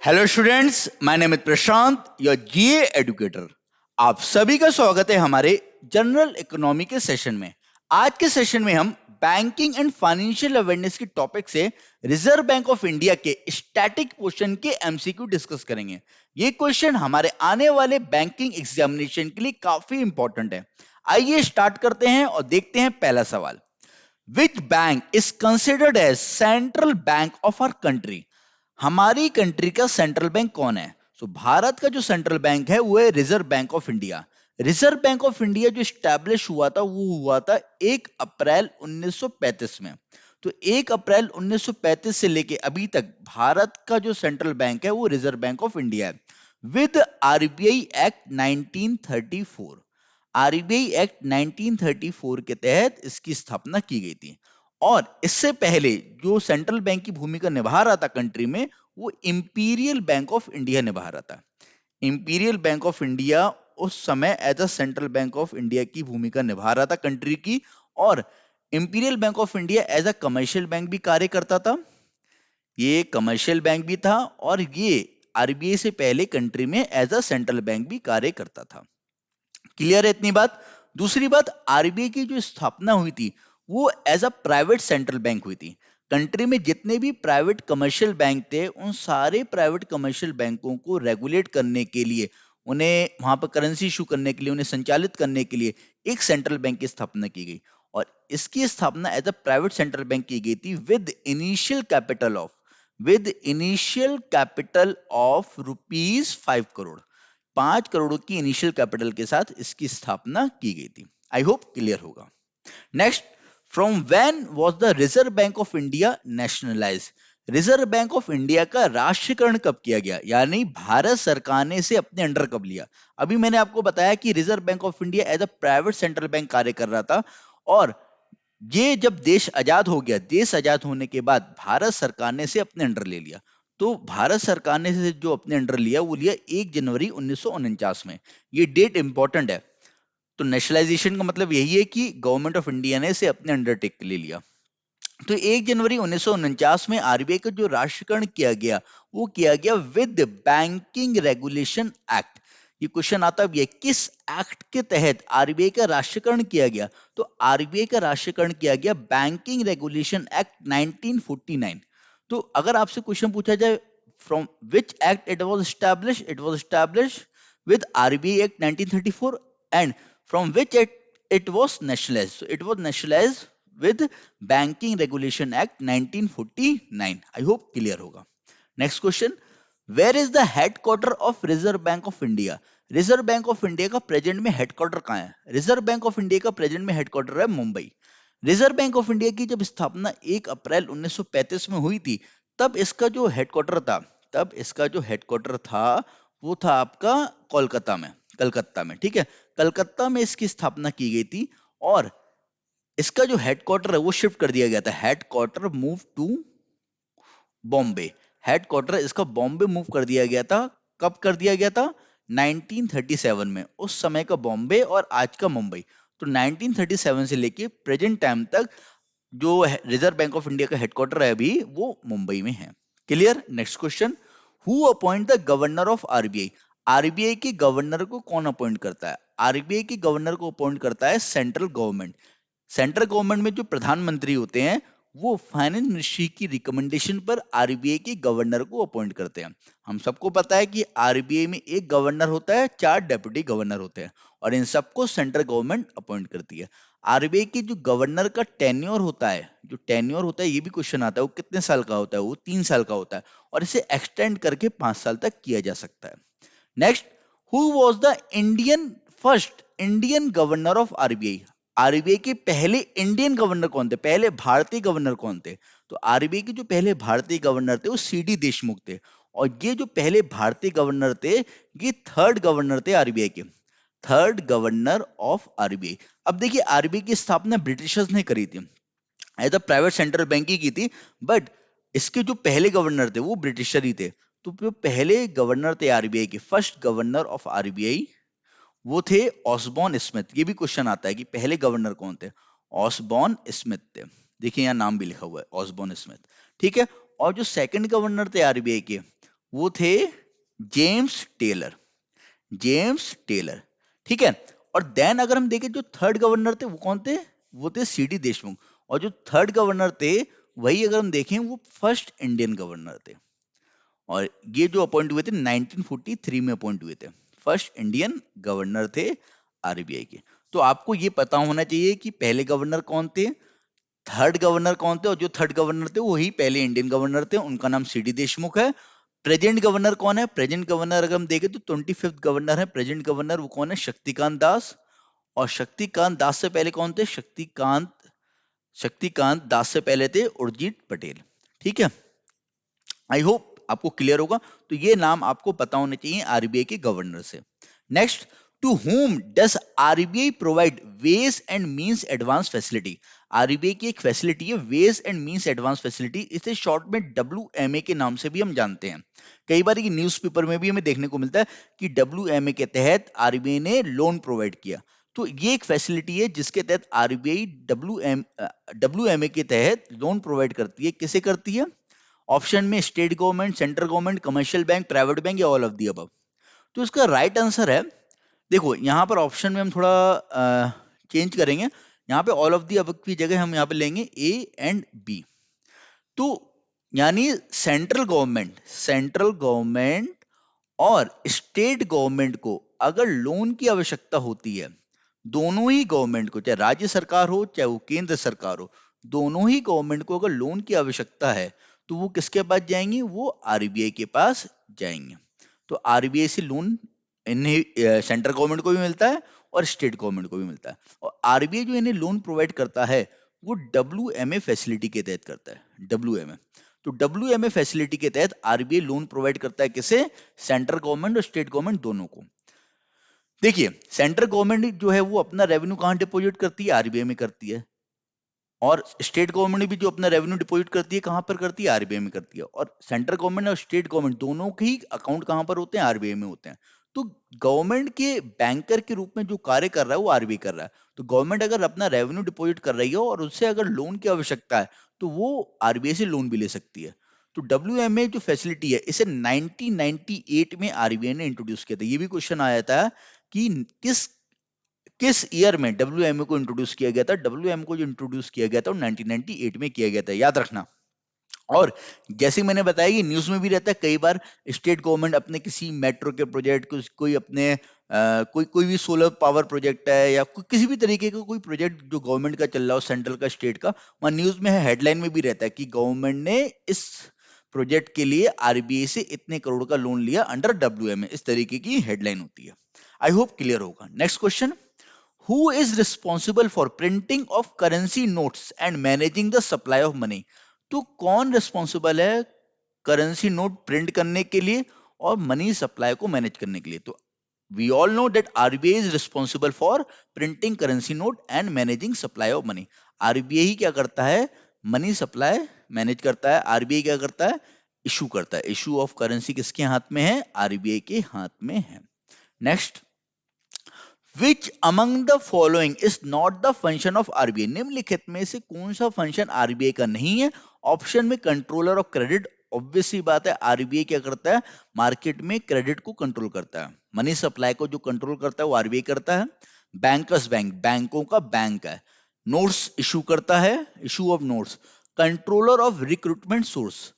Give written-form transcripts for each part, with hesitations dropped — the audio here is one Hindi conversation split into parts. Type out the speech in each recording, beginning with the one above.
Hello students, my name is Prashant, your GA educator. आप सभी का स्वागत है हमारे जनरल इकोनॉमी के सेशन में। आज के सेशन में हम बैंकिंग एंड फाइनेंशियल अवेयरनेस के टॉपिक से रिजर्व बैंक ऑफ इंडिया के स्टैटिक क्वेश्चन के एमसीक्यू डिस्कस करेंगे। ये क्वेश्चन हमारे आने वाले बैंकिंग एग्जामिनेशन के लिए काफी इंपॉर्टेंट है। आइए स्टार्ट करते हैं और देखते हैं पहला सवाल। Which bank is considered as central bank of our country? हमारी कंट्री का सेंट्रल बैंक कौन है? भारत का जो सेंट्रल बैंक है वो है Reserve Bank of India. Reserve Bank of India जो स्टैब्लिश हुआ था वो हुआ था 1 अप्रैल 1935 में। तो 1 अप्रैल 1935 से लेके अभी तक भारत का जो सेंट्रल बैंक है वो रिजर्व बैंक ऑफ इंडिया है, with RBI act 1934। RBI act 1934 के तहत इसकी स्थापना की गई थी। और इससे पहले जो सेंट्रल बैंक की भूमिका निभा रहा था कंट्री में, वो इंपीरियल बैंक ऑफ इंडिया निभा रहा था। इंपीरियल बैंक ऑफ इंडिया उस समय as a central bank of India की भूमिका निभा रहा था कंट्री की। और imperial bank of India as a commercial bank भी कार्य करता था। ये कमर्शियल बैंक भी था और ये आरबीआई से पहले कंट्री में एज अ सेंट्रल बैंक भी कार्य करता था। क्लियर है इतनी बात? दूसरी बात, आरबीआई की जो स्थापना हुई थी वो as a private central bank हुई थी। कंट्री में जितने भी प्राइवेट कमर्शियल बैंक थे, उन सारे प्राइवेट कमर्शियल बैंकों को रेगुलेट करने के लिए, उन्हें वहां पर करेंसी इशू करने के लिए, उन्हें संचालित करने के लिए एक सेंट्रल बैंक की स्थापना की गई। और इसकी स्थापना as a private central bank की गई थी with initial capital of ₹5 crore. 5 crore की इनिशियल कैपिटल के साथ इसकी स्थापना की गई थी। आई होप क्लियर होगा। Next, from when was the reserve Bank of India nationalise? Reserve Bank of India का राष्ट्रीयकरण कब किया गया, यानी भारत सरकार ने इसे अपने अंडर कब लिया? अभी मैंने आपको बताया कि Reserve Bank of India as a private central bank कार्य कर रहा था। और ये जब देश आजाद हो गया, देश आजाद होने के बाद भारत सरकार ने इसे अपने अंडर ले लिया। तो भारत सरकार ने इसे जो अपने अंडर लिया वो लिया 1 जनवरी 1949 में। ये डेट इंपॉर्टेंट है। तो नेशनलाइजेशन का मतलब यही है कि गवर्नमेंट ऑफ इंडिया ने इसे अपने अंडरटेक ले लिया। तो 1 जनवरी 1949 में आरबीआई का जो राष्ट्रीयकरण किया गया वो किया गया विद बैंकिंग रेगुलेशन एक्ट। ये क्वेश्चन आता है किस एक्ट के तहत आरबीआई का राष्ट्रीयकरण किया गया? तो आरबीआई का राष्ट्रीयकरण किया गया बैंकिंग रेगुलेशन एक्ट 1949। तो अगर आपसे क्वेश्चन पूछा जाए from which act it was establish with RBI act 1934, and from which act it was nationalized. So it was nationalized with banking regulation act 1949। I hope clear होगा। Next question, where is the headquarter of Reserve Bank of India? Reserve Bank of India का प्रेजेंट में हेडक्वार्टर कहाँ है? रिजर्व बैंक ऑफ इंडिया का प्रेजेंट में हेडक्वार्टर है Mumbai. Reserve Bank of India की जब स्थापना 1 अप्रैल 1935 में हुई थी, तब इसका जो हेडक्वार्टर था, वो था आपका कोलकाता में, कलकत्ता में। ठीक है, कलकत्ता में इसकी स्थापना की गई थी। और इसका जो हेडक्वार्टर है वो शिफ्ट कर दिया गया था। Headquarter move to Bombay. Headquarter इसका बॉम्बे मूव कर दिया गया था। कब कर दिया गया था? 1937 में। उस समय का बॉम्बे और आज का मुंबई। तो 1937 से लेके प्रेजेंट टाइम तक जो रिजर्व बैंक ऑफ इंडिया का हेडक्वार्टर है अभी, वो मुंबई में है। Clear? Next question, who appoint the governor of RBI? RBI के गवर्नर को कौन अपॉइंट करता है? आरबीआई के गवर्नर को अपॉइंट करता है सेंट्रल गवर्नमेंट। सेंट्रल गवर्नमेंट में जो प्रधानमंत्री होते हैं वो फाइनेंस मिनिस्ट्री की रिकमेंडेशन पर आरबीआई के गवर्नर को अपॉइंट करते हैं। हम सबको पता है कि आरबीआई में एक गवर्नर होता है, 4 डेप्यूटी गवर्नर होते हैं, और इन सबको सेंट्रल गवर्नमेंट अपॉइंट करती है। आरबीआई के जो गवर्नर का टेन्योर होता है, ये भी क्वेश्चन आता है, वो कितने साल का होता है? वो 3 साल का होता है, और इसे एक्सटेंड करके 5 साल तक किया जा सकता है। Next, who was the first Indian governor of RBI? RBI के पहले इंडियन गवर्नर कौन थे? पहले भारतीय गवर्नर कौन थे? तो आरबीआई के जो पहले भारतीय गवर्नर थे वो सीडी देशमुख थे। और ये जो पहले भारतीय गवर्नर थे, ये थर्ड गवर्नर थे आरबीआई के, थर्ड गवर्नर ऑफ आरबीआई। अब देखिए, आरबीआई की स्थापना ब्रिटिशर्स ने करी थी, as a private central bank ही की थी। बट इसके जो पहले गवर्नर थे वो ब्रिटिशर ही थे। तो जो पहले गवर्नर थे आरबीआई के, फर्स्ट गवर्नर ऑफ आरबीआई, वो थे ऑसबॉर्न स्मिथ। ये भी क्वेश्चन आता है कि पहले गवर्नर कौन थे? ऑसबॉर्न स्मिथ थे। देखिए यहाँ नाम भी लिखा हुआ है, ऑसबॉर्न स्मिथ। ठीक है। और जो सेकंड गवर्नर थे आरबीआई के, वो थे जेम्स टेलर, जेम्स टेलर। ठीक है। और देन अगर हम देखें जो थर्ड गवर्नर थे वो कौन थे, वो थे सीडी देशमुख। और जो थर्ड गवर्नर थे वही अगर हम देखें वो फर्स्ट इंडियन गवर्नर थे। और ये जो अपॉइंट हुए थे 1943 में अपॉइंट हुए थे, फर्स्ट इंडियन गवर्नर थे आरबीआई के। तो आपको ये पता होना चाहिए कि पहले गवर्नर कौन थे, थर्ड गवर्नर कौन थे, और जो थर्ड गवर्नर थे वही पहले इंडियन गवर्नर थे, उनका नाम सीडी देशमुख है। प्रेजेंट गवर्नर कौन है, प्रेजेंट गवर्नर अगर हम देखें तो 25th गवर्नर है प्रेजेंट गवर्नर, वो कौन है, शक्तिकांत दास। और शक्तिकांत दास से पहले कौन थे, शक्तिकांत दास से पहले थे उर्जित पटेल। ठीक है, आई होप आपको क्लियर होगा। तो ये नाम आपको पता होने चाहिए आरबीआई के गवर्नर से। Next, to whom does RBI provide ways and means advance facility. RBI की एक फैसिलिटी है ways and means advance facility, इसे शॉर्ट में डब्ल्यूएमए के नाम से भी हम जानते हैं। कई बार ये न्यूज़पेपर में भी हमें देखने को मिलता है कि डब्ल्यूएमए के तहत आरबीआई ने लोन प्रोवाइड किया। तो ये एक फैसिलिटी है जिसके तहत आरबीआई डब्ल्यूएमए के तहत लोन प्रोवाइड करती है। किसे करती है, ऑप्शन में state government, central government, commercial bank, private bank या ऑल ऑफ दी अबव। तो इसका राइट आंसर है, देखो यहाँ पर ऑप्शन में हम थोड़ा चेंज करेंगे। यहाँ पे ऑल ऑफ दी अबव की जगह हम यहाँ पे लेंगे ए एंड बी। तो यानी सेंट्रल गवर्नमेंट और स्टेट गवर्नमेंट को अगर लोन की आवश्यकता होती है, दोनों ही गवर्नमेंट को, चाहे राज्य सरकार हो चाहे वो केंद्र सरकार हो, दोनों ही गवर्नमेंट को अगर लोन की आवश्यकता है तो वो किसके पास जाएंगे, वो आरबीआई के पास जाएंगे। तो आरबीआई से लोन इन्हें सेंट्रल गवर्नमेंट को भी मिलता है और स्टेट गवर्नमेंट को भी मिलता है। और आरबीआई जो इन्हें लोन प्रोवाइड करता है वो डब्ल्यूएमए फैसिलिटी के तहत करता है, डब्ल्यूएमए। तो डब्ल्यूएमए फैसिलिटी के तहत आरबीआई लोन प्रोवाइड करता है किसे, सेंट्रल गवर्नमेंट और स्टेट गवर्नमेंट दोनों को। देखिए सेंट्रल गवर्नमेंट जो है वो अपना रेवेन्यू कहाँ डिपॉजिट करती है, आरबीआई में करती है। और स्टेट गवर्नमेंट भी जो अपना रेवेन्यू डिपॉजिट करती है कहाँ पर करती है, आरबीआई में करती है। और सेंट्रल गवर्नमेंट और स्टेट गवर्नमेंट दोनों के ही अकाउंट कहाँ पर होते हैं, आरबीआई में होते हैं। तो गवर्नमेंट के बैंकर के रूप में जो कार्य कर रहा है वो आरबीआई कर रहा है। तो गवर्नमेंट अगर अपना रेवेन्यू डिपॉजिट कर रही है और उससे अगर लोन की आवश्यकता है तो वो आरबीआई से लोन भी ले सकती है। तो डब्ल्यूएमए जो फैसिलिटी है इसे 1998 में आरबीआई ने इंट्रोड्यूस किया था। ये भी क्वेश्चन आया था कि किस किस ईयर में डब्ल्यूएमए को इंट्रोड्यूस किया गया था। डब्ल्यूएमए को जो इंट्रोड्यूस किया गया था वो 1998 में किया गया था, याद रखना। और जैसे मैंने बताया कि न्यूज में भी रहता है कई बार, स्टेट गवर्नमेंट अपने किसी मेट्रो के प्रोजेक्ट कोई अपने कोई कोई भी सोलर पावर प्रोजेक्ट है या किसी भी तरीके का कोई प्रोजेक्ट जो गवर्नमेंट का चल रहा हो, सेंट्रल का, स्टेट का, वहाँ न्यूज में हेडलाइन में भी रहता है कि गवर्नमेंट ने इस प्रोजेक्ट के लिए आरबीआई से इतने करोड़ का लोन लिया अंडर डब्ल्यूएमए, इस तरीके की हेडलाइन होती है। आई होप क्लियर होगा। Next question, who is responsible for printing of currency notes and managing the supply of money। तो कौन रिस्पॉन्सिबल है करेंसी नोट प्रिंट करने के लिए और मनी सप्लाई को मैनेज करने के लिए। तो we all know that RBI is responsible for printing currency note and managing supply of money. RBI ही क्या करता है, मनी सप्लाई मैनेज करता है। आरबीआई क्या करता है, इशू करता है। इशू ऑफ करेंसी किसके हाथ में है, आरबीआई के हाथ में है। Next, Which among the following is not the function of RBI। निम्नलिखित में से कौन सा फंक्शन आरबीआई का नहीं है। ऑप्शन में कंट्रोलर ऑफ क्रेडिट, ऑब्वियस सी बात है आरबीआई क्या करता है, मार्केट में क्रेडिट को कंट्रोल करता है। मनी सप्लाई को जो कंट्रोल करता है वो आरबीआई करता है। बैंकर्स बैंक, बैंकों का बैंक है। नोट्स इशू करता है, issue of notes. Controller of recruitment source,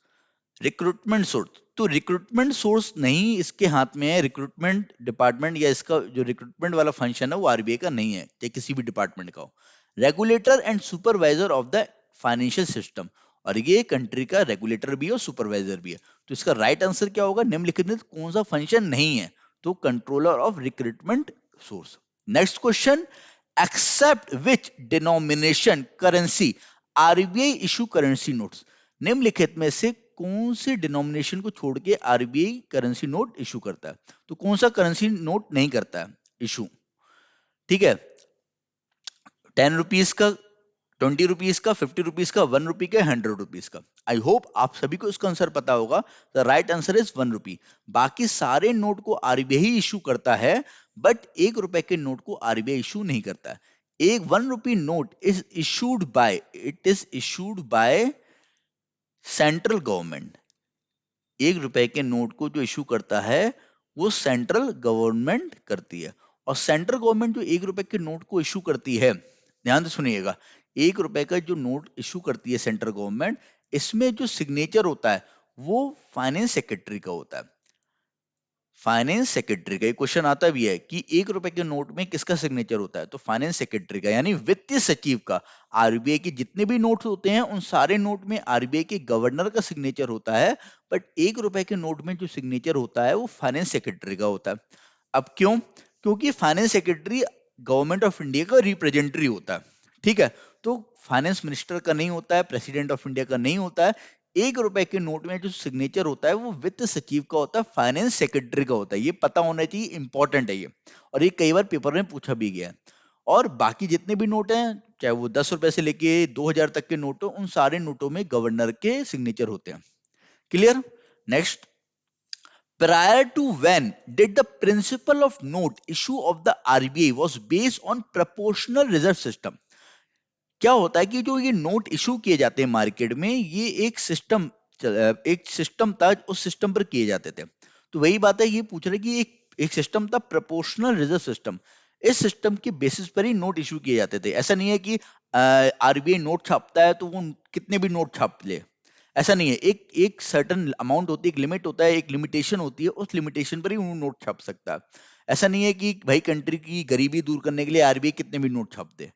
recruitment source, तो रिक्रूटमेंट सोर्स नहीं इसके हाथ में है। रिक्रूटमेंट डिपार्टमेंट या इसका जो रिक्रूटमेंट वाला फंक्शन है वो आरबीआई का नहीं है, चाहे किसी भी डिपार्टमेंट का हो। Regulator and supervisor of the financial system, और ये कंट्री का रेगुलेटर भी है और सुपरवाइजर भी है। तो इसका राइट आंसर क्या होगा, निम्नलिखित में कौन सा फंक्शन नहीं है, तो controller of recruitment source. Next question, except which denomination currency RBI issue currency notes. निम्नलिखित में से कौन से डिनोमिनेशन को छोड़ के आरबीआई करेंसी नोट इशू करता है। तो कौन सा करेंसी नोट नहीं करता है इशू, ठीक है। 10 रुपीज का, 20 रुपीज का, 50 रुपीज का, 1 रुपी का, 100 रुपीज का। आई होप आप सभी को इसका आंसर पता होगा। द राइट आंसर इज 1 रुपी। बाकी सारे नोट को आरबीआई इशू करता है, बट 1 रुपए के नोट को आरबीआई इशू नहीं करता है। एक 1 rupee note is issued by, it is issued by central government. 1 रुपए के नोट को जो इशू करता है वो सेंट्रल गवर्नमेंट करती है। और सेंट्रल गवर्नमेंट जो 1 रुपए के नोट को इशू करती है, ध्यान से सुनिएगा, 1 रुपए का जो नोट इशू करती है सेंट्रल गवर्नमेंट, इसमें जो सिग्नेचर होता है वो फाइनेंस सेक्रेटरी का होता है। फाइनेंस सेक्रेटरी का, एक क्वेश्चन आता भी है कि 1 रुपए के नोट में किसका सिग्नेचर होता है, तो फाइनेंस सेक्रेटरी का, यानी वित्तीय सचिव का। आरबीआई के जितने भी नोट होते हैं उन सारे नोट में आरबीआई के गवर्नर का सिग्नेचर होता है, बट 1 रुपए के नोट में जो सिग्नेचर होता है वो फाइनेंस सेक्रेटरी का होता है। अब क्यों? क्योंकि finance secretary government of India का रिप्रेजेंटेटिव होता है, ठीक है। तो फाइनेंस मिनिस्टर का नहीं होता है, प्रेसिडेंट ऑफ इंडिया का नहीं होता है। 1 रुपए के नोट में जो सिग्नेचर होता है वो वित्त सचिव का होता है, फाइनेंस सेक्रेटरी का होता है। ये पता होना चाहिए, इंपॉर्टेंट है ये, और ये कई बार पेपर में पूछा भी गया है। और बाकी जितने भी नोट हैं, चाहे वो 10 रुपए से लेके 2000 तक के नोट हो, उन सारे नोटों में गवर्नर के सिग्नेचर होते हैं। Clear? Next, prior to when did the principle of note issue of the RBI was based on proportional reserve system? क्या होता है कि जो ये नोट इशू किए जाते हैं मार्केट में, ये एक सिस्टम था, उस सिस्टम पर किए जाते थे। तो वही बात है, ये पूछ रहे कि एक सिस्टम था प्रोपोर्शनल रिजर्व सिस्टम। इस सिस्टम के बेसिस पर ही नोट इशू किए जाते थे। ऐसा नहीं है कि आरबीआई नोट छापता है तो वो कितने भी नोट छाप ले, ऐसा नहीं है। एक एक सर्टन अमाउंट होती है, एक लिमिट होता है, एक लिमिटेशन होती है, उस लिमिटेशन पर ही वो नोट छाप सकता है। ऐसा नहीं है कि भाई कंट्री की गरीबी दूर करने के लिए आरबीआई कितने भी नोट छाप दे।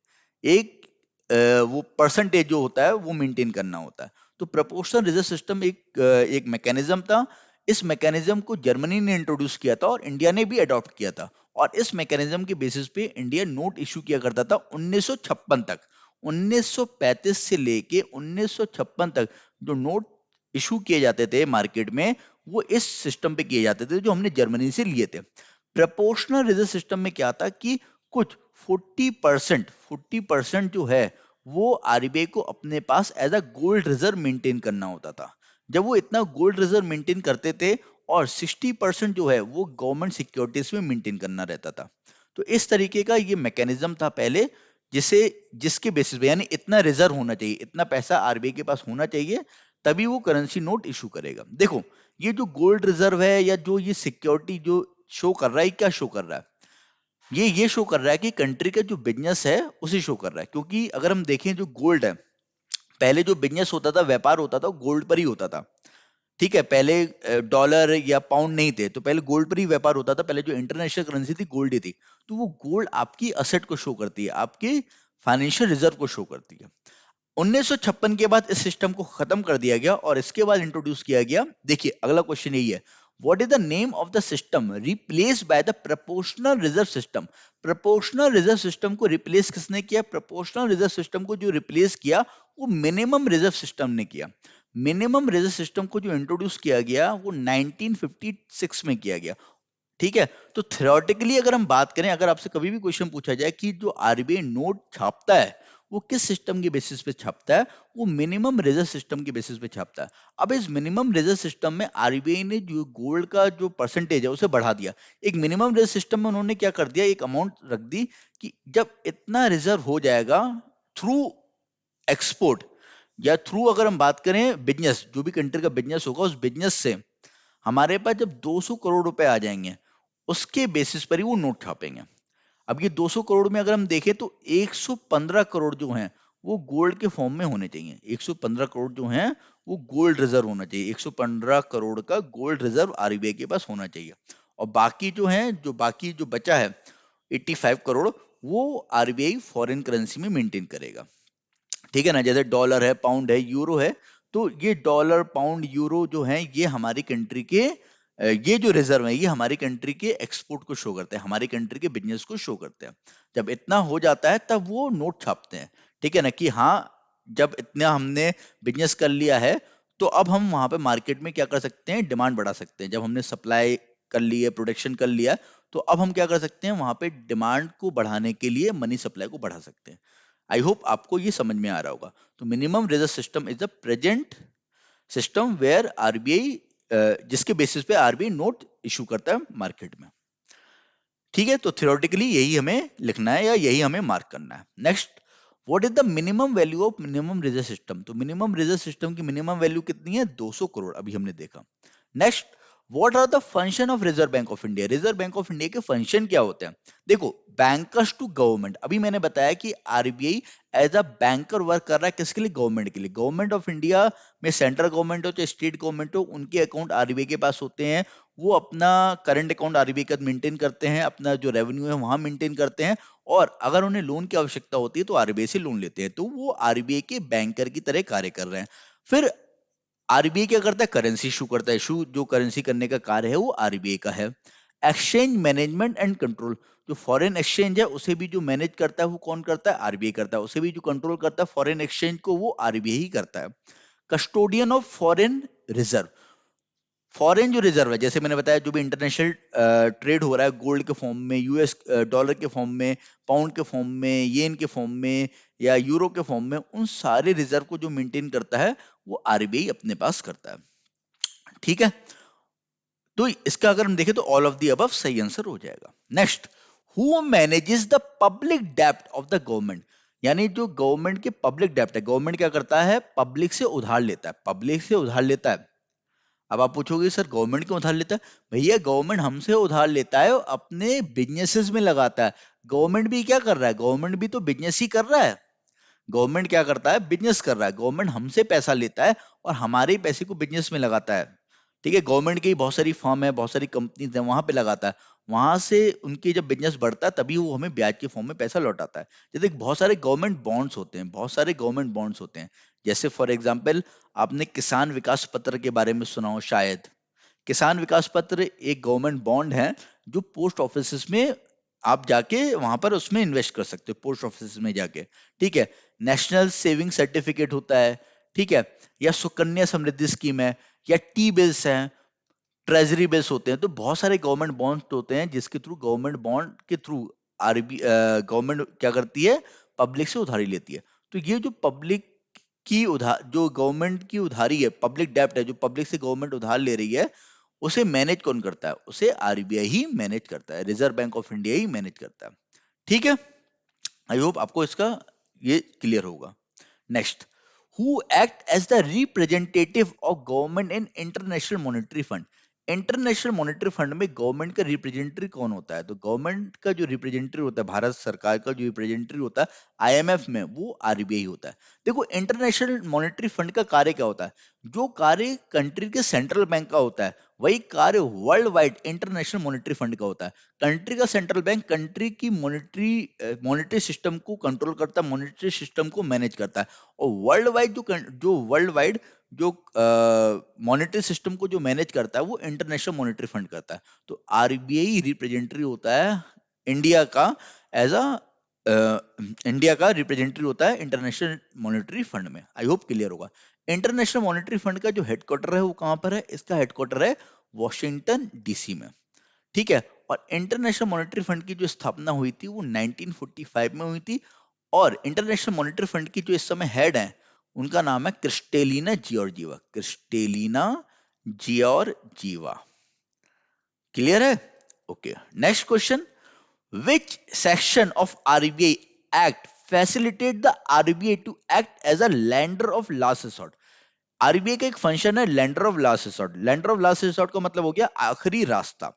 एक वो परसेंटेज जो होता है वो मेंटेन करना होता है। तो प्रोपोर्शनल रिजर्व सिस्टम एक मैकेनिज्म था। इस मैकेनिज्म को जर्मनी ने इंट्रोड्यूस किया था और इंडिया ने भी अडॉप्ट किया था। और इस मैकेनिज्म के बेसिस पे इंडिया नोट इशू किया करता था 1956 तक। 1935 से लेके 1956 तक जो नोट इशू किए जाते थे मार्केट में, वो इस सिस्टम पे किए जाते थे जो हमने जर्मनी से लिए थे। प्रोपोर्शनल रिजर्व सिस्टम में क्या था कि कुछ 40% जो है वो आरबीआई को अपने पास as a gold reserve maintain करना होता था। जब वो इतना गोल्ड रिजर्व मेंटेन करते थे, और 60% जो है वो गवर्नमेंट सिक्योरिटीज में मेंटेन करना रहता था। तो इस तरीके का ये मैकेनिज्म था पहले, जिसे जिसके बेसिस पे, यानी इतना रिजर्व होना चाहिए, इतना पैसा आरबीआई के पास होना चाहिए, तभी वो करेंसी नोट इशू करेगा। देखो, ये जो गोल्ड रिजर्व है या जो ये सिक्योरिटी जो शो कर रहा है, क्या शो कर रहा है? ये शो कर रहा है कि कंट्री का जो बिजनेस है उसे शो कर रहा है। क्योंकि अगर हम देखें, जो गोल्ड है, पहले जो बिजनेस होता था, व्यापार होता था, गोल्ड पर ही होता था। ठीक है, पहले डॉलर या पाउंड नहीं थे, तो पहले गोल्ड पर ही व्यापार होता था। पहले जो इंटरनेशनल करेंसी थी गोल्ड ही थी। तो वो गोल्ड आपकी असेट को शो करती है, आपकी फाइनेंशियल रिजर्व को शो करती है। 1956 के बाद इस सिस्टम को खत्म कर दिया गया और इसके बाद इंट्रोड्यूस किया गया। देखिए, अगला क्वेश्चन यही है, what is the name of the system replace by the proportional reserve system? Proportional reserve system को रिप्लेस किसने किया? प्रोपोर्शनल रिजर्व सिस्टम को जो रिप्लेस किया वो मिनिमम रिजर्व सिस्टम ने किया। मिनिमम रिजर्व सिस्टम को जो इंट्रोड्यूस किया गया वो 1956 में किया गया। ठीक है। तो थ्योरेटिकली अगर हम बात करें, अगर आपसे कभी भी क्वेश्चन पूछा जाए कि जो आरबीआई नोट छापता है वो किस सिस्टम के बेसिस पे छापता है, वो मिनिमम रिजर्व सिस्टम के बेसिस पे छापता है। अब इस मिनिमम रिजर्व सिस्टम में आरबीआई ने जो गोल्ड का जो परसेंटेज है उसे बढ़ा दिया। एक मिनिमम रिजर्व सिस्टम में उन्होंने क्या कर दिया, एक अमाउंट रख दी कि जब इतना रिजर्व हो जाएगा थ्रू एक्सपोर्ट या थ्रू, अगर हम बात करें बिजनेस, जो भी कंट्री का बिजनेस होगा, उस बिजनेस से हमारे पास जब 200 करोड़ रुपए आ जाएंगे, उसके बेसिस पर ही वो नोट छापेंगे। अब ये 200 करोड़ में अगर हम देखें तो 115 करोड़ जो हैं वो गोल्ड के फॉर्म में होने चाहिए। 115 करोड़ जो हैं वो गोल्ड रिजर्व होना चाहिए। 115 करोड़ का गोल्ड रिजर्व आरबीआई के पास होना चाहिए। और बाकी जो है, जो बाकी जो बचा है 85 करोड़, वो आरबीआई फॉरेन करेंसी में मेंटेन करेगा। ठीक है ना, जैसे डॉलर है, पाउंड है, यूरो है। तो ये डॉलर, पाउंड, यूरो जो है ये हमारी कंट्री के ये जो रिजर्व है ये हमारी कंट्री के एक्सपोर्ट को शो करते हैं, हमारी कंट्री के बिजनेस को शो करते हैं। जब इतना हो जाता है तब वो नोट छापते हैं। ठीक है ना, कि हाँ, जब इतना हमने बिजनेस कर लिया है तो अब हम वहां पे मार्केट में क्या कर सकते हैं, डिमांड बढ़ा सकते हैं। जब हमने सप्लाई कर ली है, प्रोडक्शन कर लिया, तो अब हम क्या कर सकते हैं, वहां पे डिमांड को बढ़ाने के लिए मनी सप्लाई को बढ़ा सकते हैं। आई होप आपको ये समझ में आ रहा होगा। तो minimum reserve system is the present system where RBI, जिसके बेसिस पे आरबीआई नोट इशू करता है मार्केट में। ठीक है, तो थियोरेटिकली यही हमें लिखना है या यही हमें मार्क करना है। Next, what is the minimum value of minimum reserve system? तो मिनिमम रिजर्व सिस्टम की मिनिमम वैल्यू कितनी है? 200 करोड़, अभी हमने देखा। Next, what are the function of Reserve Bank of India? Reserve Bank of India के फंक्शन क्या होते हैं? देखो, बैंकर्स टू गवर्नमेंट, अभी मैंने बताया कि RBI as a banker work कर रहा है, किसके लिए? गवर्नमेंट के लिए। गवर्नमेंट ऑफ इंडिया में सेंट्रल गवर्नमेंट हो चाहे स्टेट गवर्नमेंट हो, उनके अकाउंट आरबीआई के पास होते हैं। वो अपना करंट अकाउंट आरबीआई का मेंटेन करते हैं, अपना जो रेवेन्यू है वहां मेंटेन करते हैं, और अगर उन्हें लोन की आवश्यकता होती है तो आरबीआई से लोन लेते हैं। तो वो आरबीआई के बैंकर की तरह कार्य कर रहे हैं। फिर आरबीआई क्या करता है? करेंसी इशू करता है। इशू जो करेंसी करने का कार्य है वो आरबीआई का है। एक्सचेंज मैनेजमेंट एंड कंट्रोल, जो फॉरेन एक्सचेंज है उसे भी जो मैनेज करता है वो कौन करता है? आरबीआई करता है। उसे भी जो कंट्रोल करता है फॉरेन एक्सचेंज को, वो आरबीआई ही करता है। Custodian of foreign reserve, foreign जो रिजर्व है, जैसे मैंने बताया जो भी इंटरनेशनल ट्रेड हो रहा है गोल्ड के फॉर्म में, यूएस डॉलर के फॉर्म में, पाउंड के फॉर्म में, येन के फॉर्म में, या यूरो के फॉर्म में, उन सारे रिजर्व को जो मेंटेन करता है वो आरबीआई अपने पास करता है। ठीक है, तो इसका अगर हम देखें तो ऑल ऑफ द अबव सही आंसर हो जाएगा। Next, who manages the public डेब्ट ऑफ द गवर्नमेंट? यानी जो गवर्नमेंट के पब्लिक डेब्ट है, गवर्नमेंट क्या करता है? पब्लिक से उधार लेता है, पब्लिक से उधार लेता है। अब आप पूछोगे सर गवर्नमेंट क्यों उधार लेता है? भैया गवर्नमेंट हमसे उधार लेता है और अपने बिजनेसेस में लगाता है। गवर्नमेंट भी क्या कर रहा है? गवर्नमेंट भी तो बिजनेस ही कर रहा है। गवर्नमेंट क्या करता है? बिजनेस कर रहा है। गवर्नमेंट हमसे पैसा लेता है और हमारे पैसे को बिजनेस में लगाता है। ठीक है, गवर्नमेंट की बहुत सारी फर्म है, बहुत सारी कंपनीज है, वहां पे लगाता है। वहां से उनकी जब बिजनेस बढ़ता है तभी वो हमें ब्याज के फॉर्म में पैसा लौटाता है। जैसे बहुत सारे गवर्नमेंट बॉन्ड्स होते हैं, बहुत सारे गवर्नमेंट बॉन्ड्स होते हैं। जैसे फॉर एग्जाम्पल, आपने किसान विकास पत्र के बारे में सुना हो शायद। किसान विकास पत्र एक गवर्नमेंट बॉन्ड है जो पोस्ट ऑफिस में आप जाके वहां पर उसमें इन्वेस्ट कर सकते हो, पोस्ट ऑफिस में जाके। ठीक है, नेशनल सेविंग सर्टिफिकेट होता है। ठीक है, या सुकन्या समृद्धि स्कीम है, या टी बिल्स हैं, ट्रेजरी बिल्स होते हैं। तो बहुत सारे गवर्नमेंट बॉन्ड होते हैं जिसके थ्रू, गवर्नमेंट बॉन्ड के थ्रू आरबी गवर्नमेंट क्या करती है? पब्लिक से उधारी लेती है। तो ये जो पब्लिक की उधार, जो गवर्नमेंट की उधारी है, पब्लिक डेब्ट है, जो पब्लिक से गवर्नमेंट उधार ले रही है, उसे मैनेज कौन करता है? उसे आरबीआई ही मैनेज करता है, Reserve Bank of India he manage करता है। ठीक है, आई होप आपको इसका ये क्लियर होगा। Next, who act as the representative of government in International Monetary Fund? International Monetary Fund में गवर्नमेंट का रिप्रेजेंटेटिव कौन होता है? तो गवर्नमेंट का जो रिप्रेजेंटेटिव होता है, भारत सरकार का जो रिप्रेजेंटेटिव होता है आईएमएफ में, वो आरबीआई होता है। देखो, इंटरनेशनल मॉनेटरी फंड का कार्य क्या होता है? जो कार्य कंट्री के सेंट्रल बैंक का होता है, वही कार्य world wide international Monetary fund का होता है। कंट्री का सेंट्रल बैंक कंट्री की मॉनेटरी सिस्टम को कंट्रोल करता है, मॉनेटरी सिस्टम को मैनेज करता है। और वर्ल्ड वाइड जो वर्ल्ड वाइड जो मॉनेटरी सिस्टम को जो मैनेज करता है वो इंटरनेशनल मॉनेटरी फंड करता है। तो आरबीआई रिप्रेजेंटेटिव होता है इंडिया का, एज अ इंडिया का रिप्रेजेंटेटिव होता है इंटरनेशनल मॉनेटरी फंड में। आई होप क्लियर होगा। इंटरनेशनल मॉनेटरी फंड का जो हेडक्वार्टर है वो कहां पर है? इसका हेडक्वार्टर है वॉशिंगटन डीसी में। ठीक है, और इंटरनेशनल मॉनेटरी फंड की जो स्थापना हुई थी वो 1945 में हुई थी। और इंटरनेशनल मॉनेटरी फंड की जो इस समय हेड है उनका नाम है Kristalina Georgieva. Kristalina Georgieva. Clear है? Okay, next question, which section of RBI act facilitate the RBI to act as a lender of last resort? RBI का एक फंक्शन है lender of last resort. Lender of last resort का मतलब हो गया आखिरी रास्ता।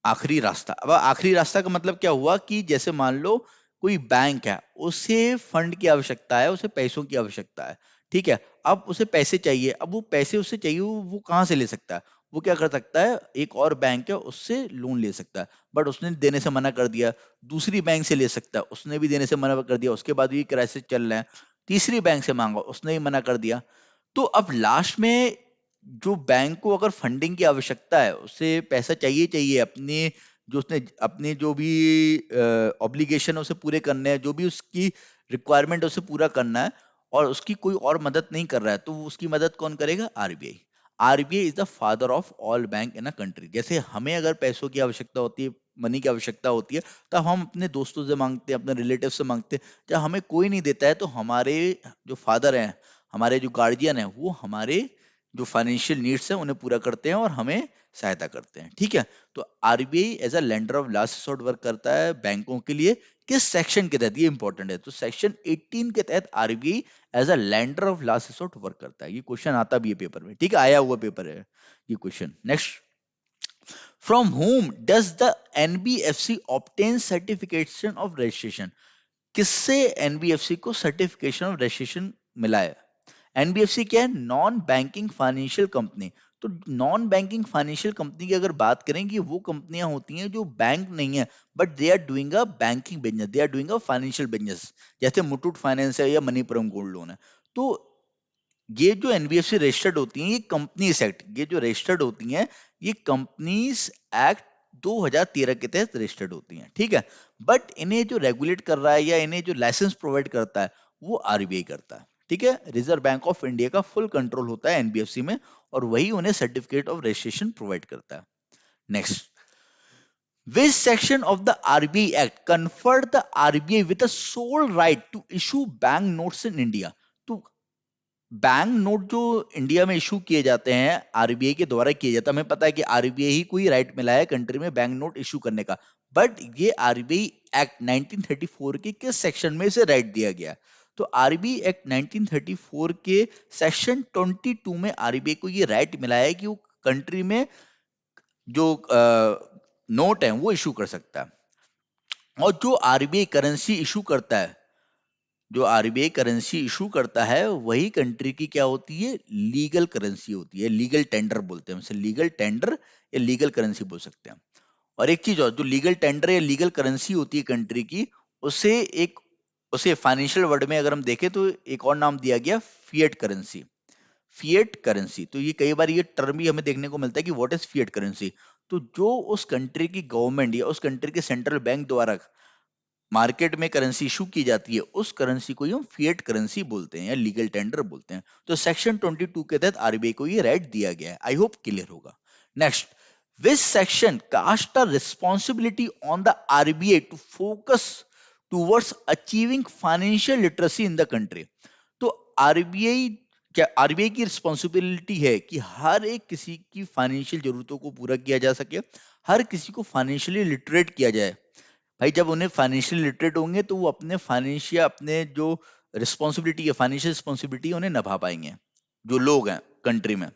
आखिरी रास्ता, अब आखिरी रास्ता का मतलब क्या हुआ कि जैसे मान लो कोई बैंक है, उसे फंड की आवश्यकता है, उसे पैसों की आवश्यकता है। ठीक है, अब उसे पैसे चाहिए, अब वो पैसे उससे चाहिए, वो कहाँ से ले सकता है? वो क्या कर सकता है? एक और बैंक है उससे लोन ले सकता है, बट उसने देने से मना कर दिया। दूसरी बैंक से ले सकता है, उसने भी देने से मना कर दिया, उसके बाद भी क्राइसिस चल रहा है। तीसरी बैंक से मांगा, उसने भी मना कर दिया। तो अब लास्ट में जो बैंक को अगर फंडिंग की आवश्यकता है, उसे पैसा चाहिए चाहिए अपने, जो उसने अपने जो भी ऑब्लिगेशन है उसे पूरे करने हैं, जो भी उसकी रिक्वायरमेंट है उसे पूरा करना है, और उसकी कोई और मदद नहीं कर रहा है, तो उसकी मदद कौन करेगा? RBI. RBI is the father of all bank in a country. जैसे हमें अगर पैसों की आवश्यकता होती है, मनी की आवश्यकता होती है, तो हम अपने दोस्तों से मांगते हैं, अपने रिलेटिव से मांगते हैं। जब हमें कोई नहीं देता है तो हमारे जो फादर हैं, हमारे जो गार्जियन है, वो हमारे जो फाइनेंशियल नीड्स हैं उन्हें पूरा करते हैं और हमें सहायता करते हैं। ठीक है, तो RBI as a lender of last resort work करता है बैंकों के लिए, किस सेक्शन के तहत, ये इंपॉर्टेंट है, तो सेक्शन 18 के तहत RBI as a lender of last resort work करता है। ये क्वेश्चन आता भी है पेपर में, ठीक है, आया हुआ पेपर है ये question. Next, from whom does the NBFC obtain certification of registration? किससे एनबीएफसी को सर्टिफिकेशन ऑफ रजिस्ट्रेशन मिला है? एनबीएफसी क्या है? Non banking financial company. तो नॉन बैंकिंग फाइनेंशियल कंपनी की अगर बात करें कि वो कंपनियां होती हैं जो बैंक नहीं है but they are doing a banking business, they are doing a financial business, जैसे मुथूट फाइनेंस है या मणिपुरम गोल्ड लोन है। तो ये जो एनबीएफसी रजिस्टर्ड होती हैं, ये कंपनीज एक्ट, ये जो रजिस्टर्ड होती हैं, ये कंपनीज एक्ट 2013 के तहत रजिस्टर्ड होती हैं, ठीक है। बट इन्हें जो रेगुलेट कर रहा है या इन्हें जो लाइसेंस प्रोवाइड करता है वो आरबीआई करता है, ठीक है। रिजर्व बैंक ऑफ इंडिया का फुल कंट्रोल होता है एनबीएफसी में और वही उन्हें सर्टिफिकेट ऑफ रजिस्ट्रेशन प्रोवाइड करता है। Next, which section of the RBI Act conferred the RBI with a sole right to issue bank notes in India? तो बैंक नोट जो इंडिया में इशू किए जाते हैं आरबीआई के द्वारा किए जाते हैं, हमें पता है कि आरबीआई ही कोई राइट मिला है कंट्री में बैंक नोट इशू करने का, बट ये आरबीआई एक्ट 1934 के किस सेक्शन में से राइट दिया गया? तो आरबीआई एक्ट 1934 के सेक्शन 22 में आरबीआई को ये राइट मिला है कि वो कंट्री में जो नोट है वो इशू कर सकता है। और जो आरबीआई करेंसी इशू करता है, जो आरबीआई करेंसी इशू करता है वही कंट्री की क्या होती है? लीगल करेंसी होती है, लीगल टेंडर बोलते हैं उसे, लीगल टेंडर या लीगल करेंसी बोल सकते हैं। और एक चीज और, जो लीगल टेंडर या लीगल करेंसी होती है कंट्री की, उसे एक, उसे फाइनेंशियल वर्ड में अगर हम देखें तो एक और नाम दिया गया फिएट करेंसी। फिएट करेंसी, तो ये कई बार ये टर्म भी हमें देखने को मिलता है कि व्हाट इज फिएट करेंसी। तो जो उस कंट्री की गवर्नमेंट या उस कंट्री के सेंट्रल बैंक द्वारा मार्केट में करेंसी इशू की जाती है उस करेंसी को ही हम फिएट करेंसी बोलते हैं या लीगल टेंडर बोलते हैं। तो सेक्शन 22 के तहत आरबीआई को ये राइट दिया गया है। आई होप क्लियर होगा। Next, which section cast a responsibility on the RBI to focus towards achieving financial literacy in the country? तो आरबीआई, क्या आरबीआई की रिस्पॉन्सिबिलिटी है कि हर एक किसी की फाइनेंशियल जरूरतों को पूरा किया जा सके, हर किसी को फाइनेंशियली लिटरेट किया जाए। भाई जब उन्हें फाइनेंशियल लिटरेट होंगे तो वो अपने फाइनेंशियल, अपने जो रिस्पॉन्सिबिलिटी है, फाइनेंशियल रिस्पॉन्सिबिलिटी उन्हें निभा पाएंगे जो लोग हैं कंट्री में।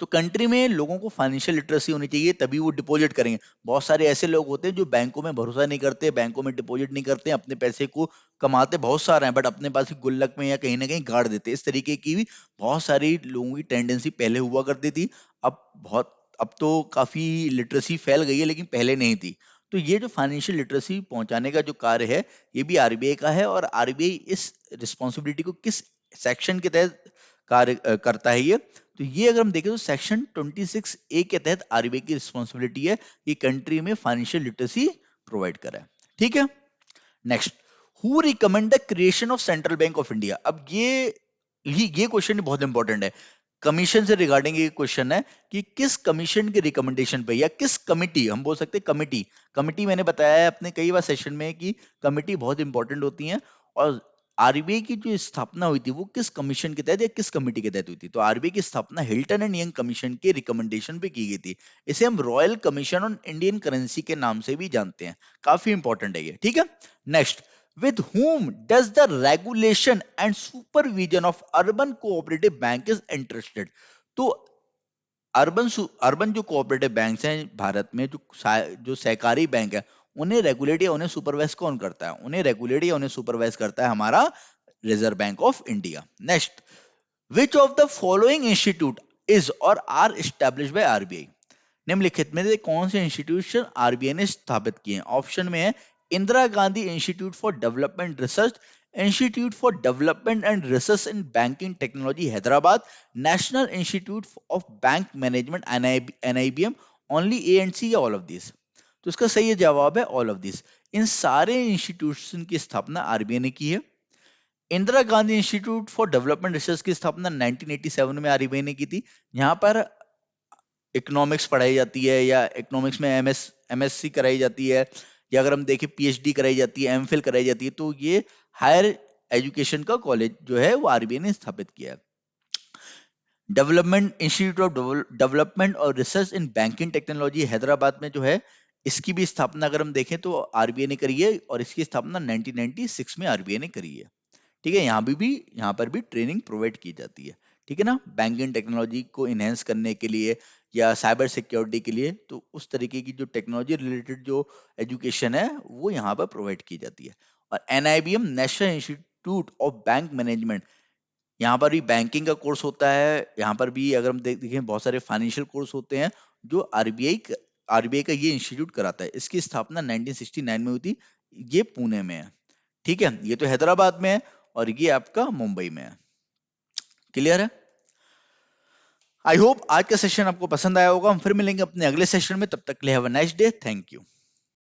तो कंट्री में लोगों को फाइनेंशियल लिटरेसी होनी चाहिए तभी वो डिपॉजिट करेंगे। बहुत सारे ऐसे लोग होते हैं जो बैंकों में भरोसा नहीं करते, बैंकों में डिपॉजिट नहीं करते, अपने पैसे को कमाते बहुत सारा है बट अपने पास ही गुल्लक में या कहीं ना कहीं गाड़ देते। इस तरीके की भी बहुत सारी लोगों की टेंडेंसी पहले हुआ करती थी। अब तो काफी लिटरेसी फैल गई है लेकिन पहले नहीं थी। तो ये जो फाइनेंशियल लिटरेसी पहुंचाने का जो कार्य है ये भी आरबीआई का है। और आरबीआई इस रिस्पॉन्सिबिलिटी को किस सेक्शन के तहत कार्य करता है ये? तो ये अगर हम देखें तो सेक्शन 26 ए के तहत आरबीआई की रिस्पॉन्सिबिलिटी है कि कंट्री में फाइनेंशियल लिटरेसी प्रोवाइड करें, ठीक है। Next, who recommend the creation of central bank of India? अब ये क्वेश्चन बहुत इंपॉर्टेंट है। कमीशन से रिगार्डिंग ये क्वेश्चन है कि किस कमीशन के रिकमेंडेशन पे या किस कमिटी, हम बोल सकते हैं कमिटी। कमिटी मैंने बताया है अपने कई बार सेशन में कि कमिटी बहुत इंपॉर्टेंट होती है। और आरबीआई की जो स्थापना हुई थी वो किस कमीशन के तहत या किस कमिटी के तहत हुई थी? तो आरबीआई की स्थापना हिल्टन एंड यंग कमीशन के रिकमेंडेशन पे की गई थी। इसे हम royal commission on Indian currency के नाम से भी जानते हैं। काफी इंपॉर्टेंट है ये, ठीक है। Next, with whom does the regulation and supervision of urban cooperative bank is entrusted? तो अर्बन जो कोऑपरेटिव बैंक्स हैं भारत में, जो सहकारी बैंक है, उन्हें रेगुलेट या उन्हें सुपरवाइज कौन करता है? उन्हें रेगुलेट या उन्हें सुपरवाइज करता है हमारा reserve Bank of India. Next, which of the following institute is और आर एस्टैब्लिश्ड बाय आरबीआई? निम्नलिखित में से कौन से इंस्टीट्यूशन आरबीआई ने स्थापित किए हैं? ऑप्शन में है Indira Gandhi institute for development research, institute for development and research in banking technology Hyderabad, national institute of bank management NIBM, only A and C या ऑल ऑफ दिस? तो इसका सही जवाब है ऑल ऑफ दिस। इन सारे इंस्टीट्यूशन की स्थापना आरबीआई ने की है। Indira Gandhi institute for development research की स्थापना 1987 में आरबीआई ने की थी। यहाँ पर इकोनॉमिक्स पढ़ाई जाती है या इकोनॉमिक्स में एमएससी कराई जाती है, या अगर हम देखें पीएचडी कराई जाती है, एमफिल कराई जाती है। तो ये हायर एजुकेशन का कॉलेज जो है वो आरबीआई ने स्थापित किया है। डेवलपमेंट इंस्टीट्यूट ऑफ डेवलपमेंट और research in banking technology Hyderabad में जो है, इसकी भी स्थापना अगर हम देखें तो आरबीआई ने करी है, और इसकी स्थापना 1996 में आरबीआई ने करी है। ठीक है, यहाँ पर भी ट्रेनिंग प्रोवाइड की जाती है। ठीक है ना, बैंकिंग टेक्नोलॉजी को इनहेंस करने के लिए या साइबर सिक्योरिटी के लिए, तो उस तरीके की जो टेक्नोलॉजी रिलेटेड जो एजुकेशन है वो यहाँ पर प्रोवाइड की जाती है। और NIBM, national institute of bank management, यहाँ पर भी बैंकिंग का कोर्स होता है। यहाँ पर भी अगर हम देखें बहुत सारे फाइनेंशियल कोर्स होते हैं जो आरबीआई का ये इंस्टीट्यूट कराता है। इसकी स्थापना 1969 में हुई थी। ये पुणे में है। ठीक है, ये तो हैदराबाद में है, और ये आपका मुंबई में है। क्लियर है? आई होप आज का सेशन आपको पसंद आया होगा। हम फिर मिलेंगे अपने अगले सेशन में, तब तक के लिए have a nice day. Thank you.